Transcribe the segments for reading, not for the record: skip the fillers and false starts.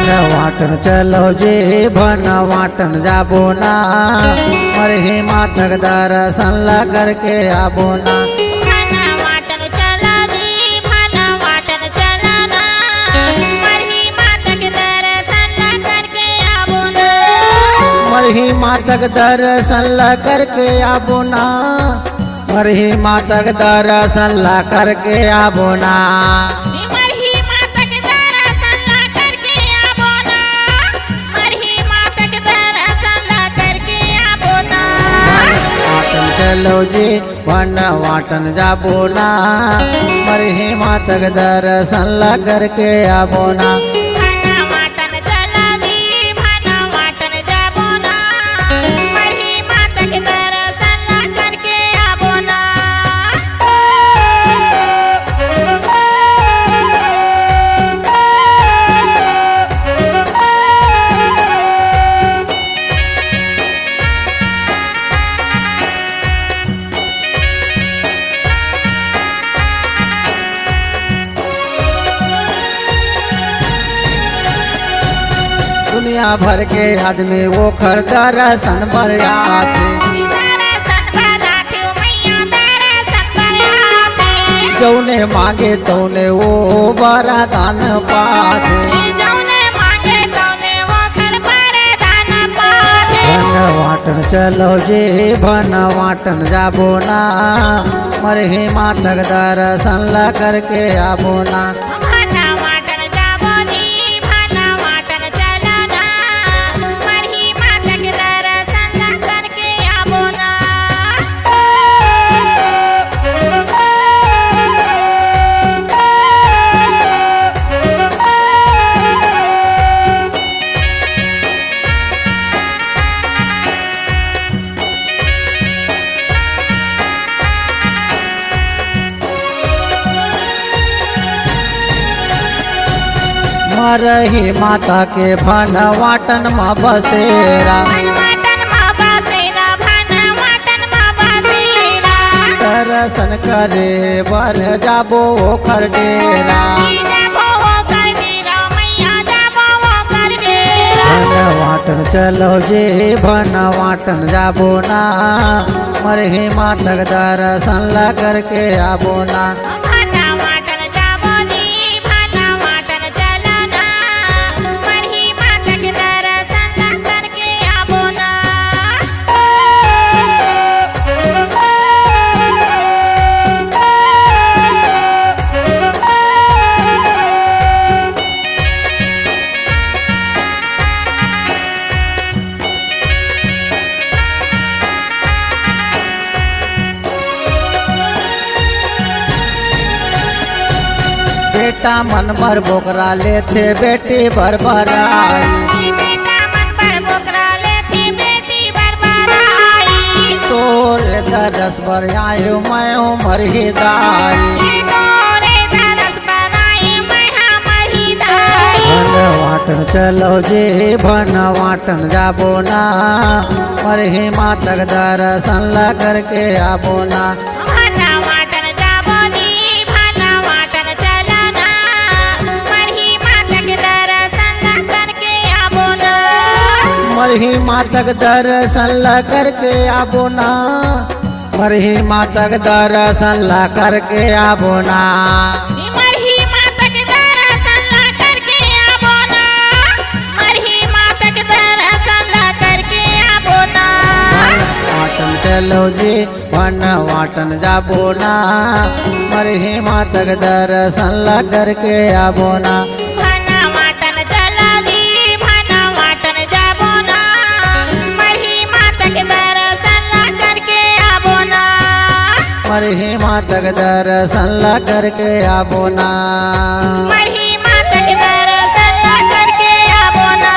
वाटन चलो जे भन वाटन जाबो ना मरही मातक दर्शन ला करके आबो ना। मरही मातक दर्शन ला करके आबो ना। मरही मातक दर्शन ला करके आबो ना। चलो जी भन वाटन जाबो ना मरही मातक दर्शन ला करके आबो ना। दुनिया भर के आदमी वो खर दर्शन पर आते। जौने मांगे तौने वो वरदान पाते। भन वाटन चलो जे भन वाटन जाबो ना मरही मातक दर्शन ला करके आबो ना। मरही माता के भन वाटन मा बसेरा। दर्शन करे बर जाबो ओखर डेरा। भन वाटन चलो जे भन वाटन जाबो ना मरही मातक दर्शन ला करके आबो ना। बेटा मन भर बोकरा लेते बेटी भर भराई। तोरे दरस पर आयो मैं मरही दाई। भन वाटन चलो जे भन वाटन जाबो ना मरही मातक दर्शन ला करके आबो ना। मरही मातक दर्शन ला करके आबो ना। मरही मातक दर्शन ला करके आबो ना। मरही मातक दर्शन ला करके आबो ना। मरही मातक दर्शन ला करके आबो ना। वाटन चलो जी भन वाटन जाबो ना मरही मातक दर्शन ला करके आबो ना। मरही मातक दर्शन ला करके आबो ना। मरही मातक दर्शन ला करके आबो ना।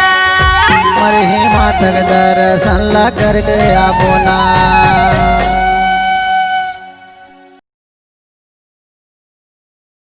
मरही मातक दर्शन ला करके आबो ना।